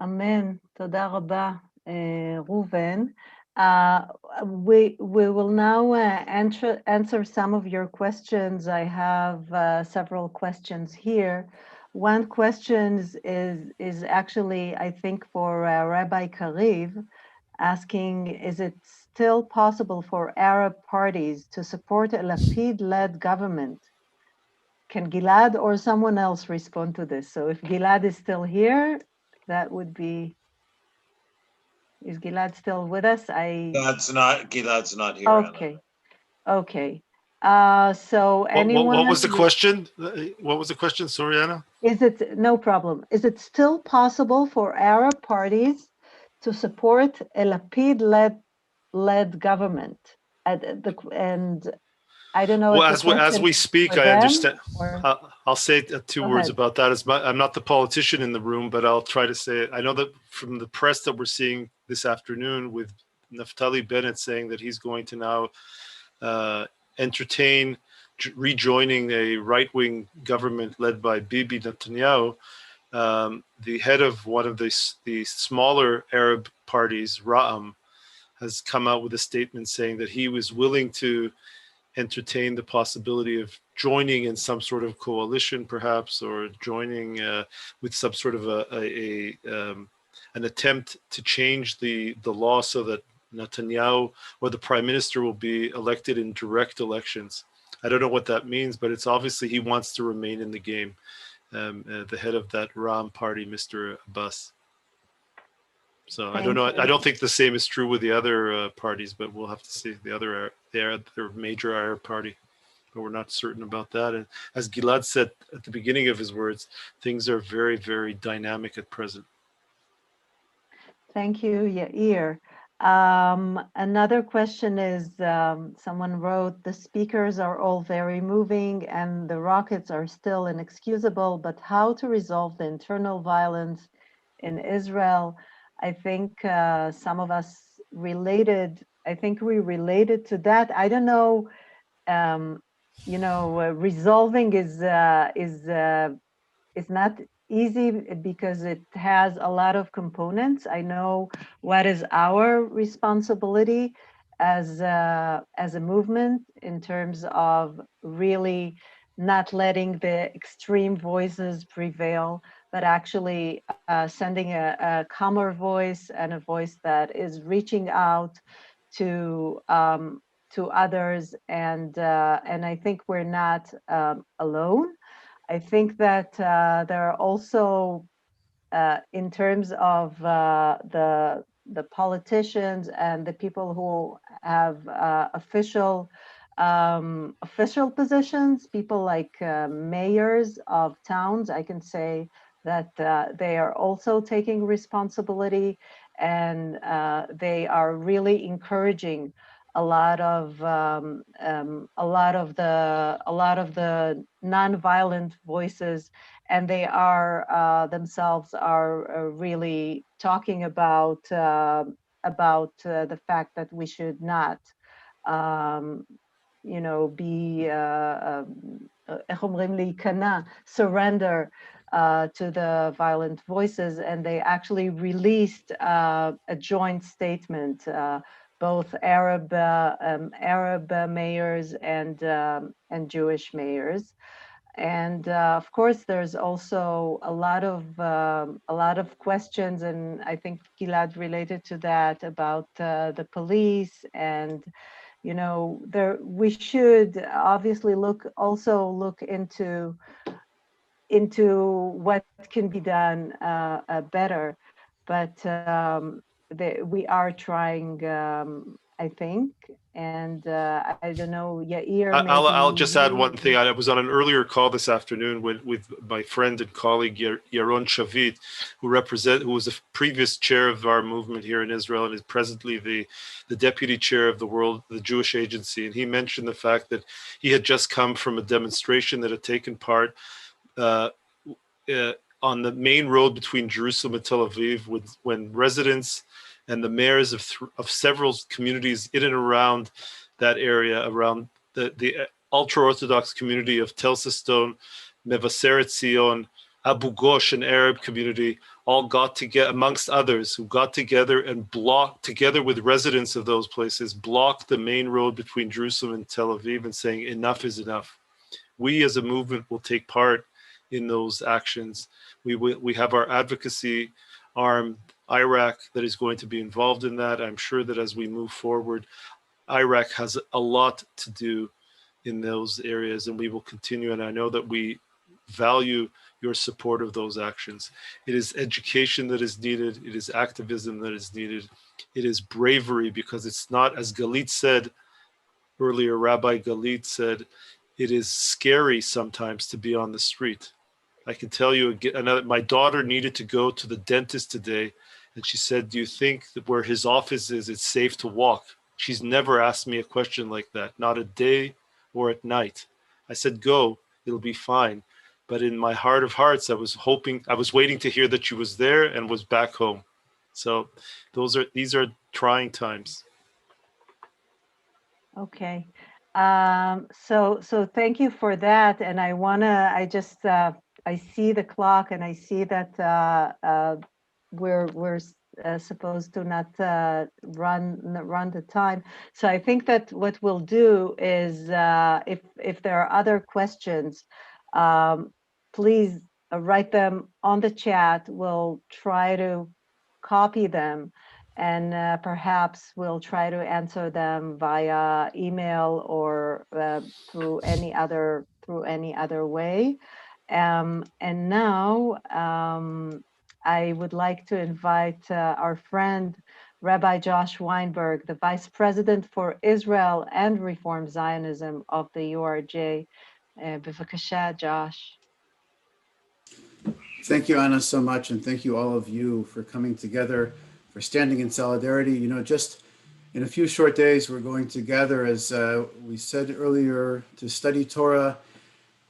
[SPEAKER 2] אמן. תודה רבה, ראובן. We will now answer some of your questions. I have several questions here. One question is actually, I think, for Rabbi Kariv, asking, is it still possible for Arab parties to support a Lapid-led government? Can Gilad or someone else respond to this? So if Gilad is still here, that would be, is Gilad still with us?
[SPEAKER 12] Gilad's not here,
[SPEAKER 2] okay.
[SPEAKER 12] Anna.
[SPEAKER 2] Okay. So anyone?
[SPEAKER 7] What was the question? What was the question, Soriana?
[SPEAKER 2] Is it, no problem. Is it still possible for Arab parties to support a Lapid-led government? And I don't know.
[SPEAKER 7] Well,
[SPEAKER 2] if the
[SPEAKER 7] as we speak, I understand. I'll say two words about that. I'm not the politician in the room, but I'll try to say it. I know that from the press that we're seeing this afternoon with Naftali Bennett saying that he's going to now entertain rejoining a right-wing government led by Bibi Netanyahu. The head of one of the smaller Arab parties, Ra'am, has come out with a statement saying that he was willing to entertain the possibility of joining in some sort of coalition, perhaps, or joining with some sort of an attempt to change the law so that Netanyahu or the prime minister will be elected in direct elections. I don't know what that means, but it's obviously he wants to remain in the game. The head of that Ram party, Mr. Abbas. So I don't know. I don't think the same is true with the other parties, but we'll have to see the other their major Arab party. But we're not certain about that. And as Gilad said at the beginning of his words, things are very, very dynamic at present.
[SPEAKER 2] Thank you, Yair. Another question is, someone wrote, the speakers are all very moving and the rockets are still inexcusable, but how to resolve the internal violence in Israel? I think some of us related, I think we related to that. I don't know, you know, resolving is not easy because it has a lot of components. I know what is our responsibility as a movement in terms of really not letting the extreme voices prevail, but actually sending a calmer voice and a voice that is reaching out to others. And I think we're not alone. I think that there are also, in terms of the politicians and the people who have official positions, people like mayors of towns, I can say that they are also taking responsibility, and they are really encouraging a lot of the nonviolent voices, and they are themselves are really talking about the fact that we should not, you know, be surrender to the violent voices, and they actually released a joint statement. Both Arab mayors and Jewish mayors, and of course there's also a lot of questions, and I think Gilad related to that about the police, and you know, we should obviously look into what can be done better, but we are trying, I think, and I don't know, Yair.
[SPEAKER 7] I'll just add one thing. I was on an earlier call this afternoon with my friend and colleague Yaron Shavit, who was the previous chair of our movement here in Israel and is presently the deputy chair of the Jewish Agency, and he mentioned the fact that he had just come from a demonstration that had taken part on the main road between Jerusalem and Tel Aviv, when residents and the mayors of several communities in and around that area, around the ultra-Orthodox community of Tel Siston, Mevaseret Zion, Abu Ghosh, an Arab community, all got together, amongst others, who got together and blocked, together with residents of those places, blocked the main road between Jerusalem and Tel Aviv and saying, enough is enough. We as a movement will take part in those actions. We have our advocacy arm, Iraq, that is going to be involved in that. I'm sure that as we move forward, Iraq has a lot to do in those areas, and we will continue. And I know that we value your support of those actions. It is education that is needed. It is activism that is needed. It is bravery, because it's not, as Galit said earlier, Rabbi Galit said, it is scary sometimes to be on the street. I can tell you, my daughter needed to go to the dentist today, and she said, do you think that where his office is, it's safe to walk? She's never asked me a question like that, not a day or at night. I said, go, it'll be fine. But in my heart of hearts, I was waiting to hear that she was there and was back home. So these are trying times.
[SPEAKER 2] Okay. So thank you for that. And I see the clock, and I see that we're supposed to not run the time. So I think that what we'll do is, if there are other questions, please write them on the chat. We'll try to copy them, and perhaps we'll try to answer them via email or through any other way. And now I would like to invite our friend Rabbi Josh Weinberg, the Vice President for Israel and Reform Zionism of the URJ. B'vakasha, Josh.
[SPEAKER 13] Thank you, Anna, so much, and thank you all of you for coming together, for standing in solidarity. You know, just in a few short days, we're going to gather, as we said earlier, to study Torah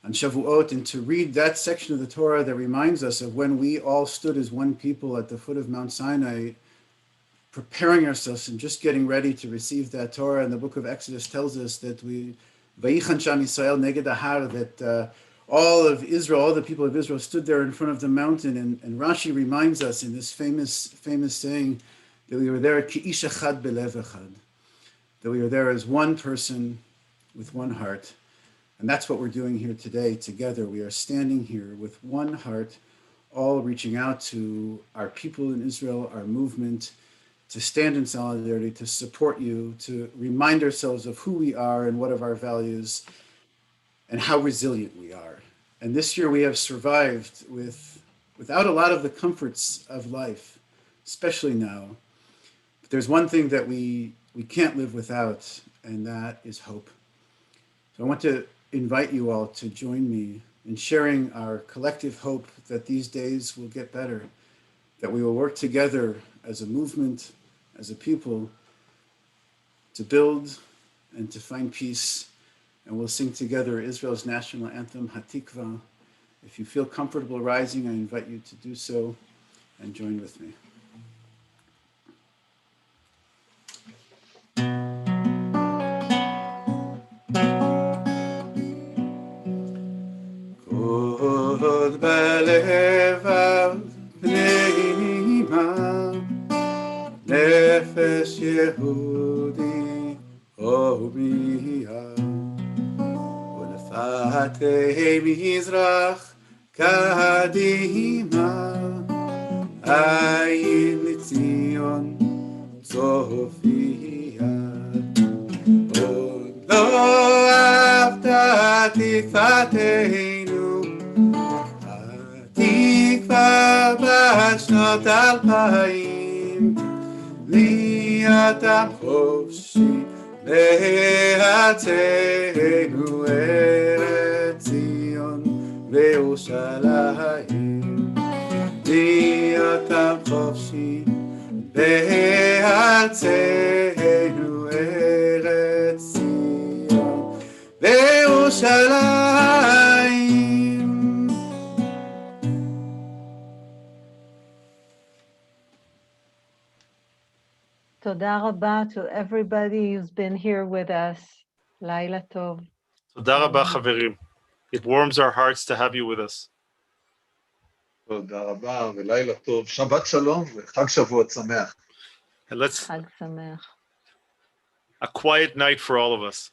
[SPEAKER 13] on Shavuot and to read that section of the Torah that reminds us of when we all stood as one people at the foot of Mount Sinai, preparing ourselves and just getting ready to receive that Torah. And the book of Exodus tells us that Vayichan Sham Yisrael Neged Ahar, that all of Israel, all the people of Israel stood there in front of the mountain. And Rashi reminds us in this famous saying that we were there, Ki'ish Echad Belev Echad, that we were there as one person with one heart. And that's what we're doing here today together. We are standing here with one heart, all reaching out to our people in Israel, our movement, to stand in solidarity, to support you, to remind ourselves of who we are and what of our values and how resilient we are. And this year we have survived without a lot of the comforts of life, especially now. But there's one thing that we can't live without, and that is hope. So I want to invite you all to join me in sharing our collective hope that these days will get better, that we will work together as a movement, as a people, to build and to find peace. And we'll sing together Israel's national anthem, Hatikva. If you feel comfortable rising, I invite you to do so and join with me. Kod belevav pneima, nefesh Yehudi obiya. Fatei Mizrach Kadima Ayin Tzion Sofia Lo Avta Tikvateinu Tikva Bashnot Alpayim Liatam Choshi בארצנו ארץ ציון וירושלים להיות חופשי בארצנו ארץ ציון וירושלים.
[SPEAKER 2] תודה רבה to everybody who's been here with us. לילה טוב.
[SPEAKER 7] תודה רבה, חברים. It warms our hearts to have you with us.
[SPEAKER 11] תודה רבה ולילה טוב. שבת שלום וחג שבועות שמח.
[SPEAKER 7] And let's
[SPEAKER 2] חג שמח.
[SPEAKER 7] a quiet night for all of us.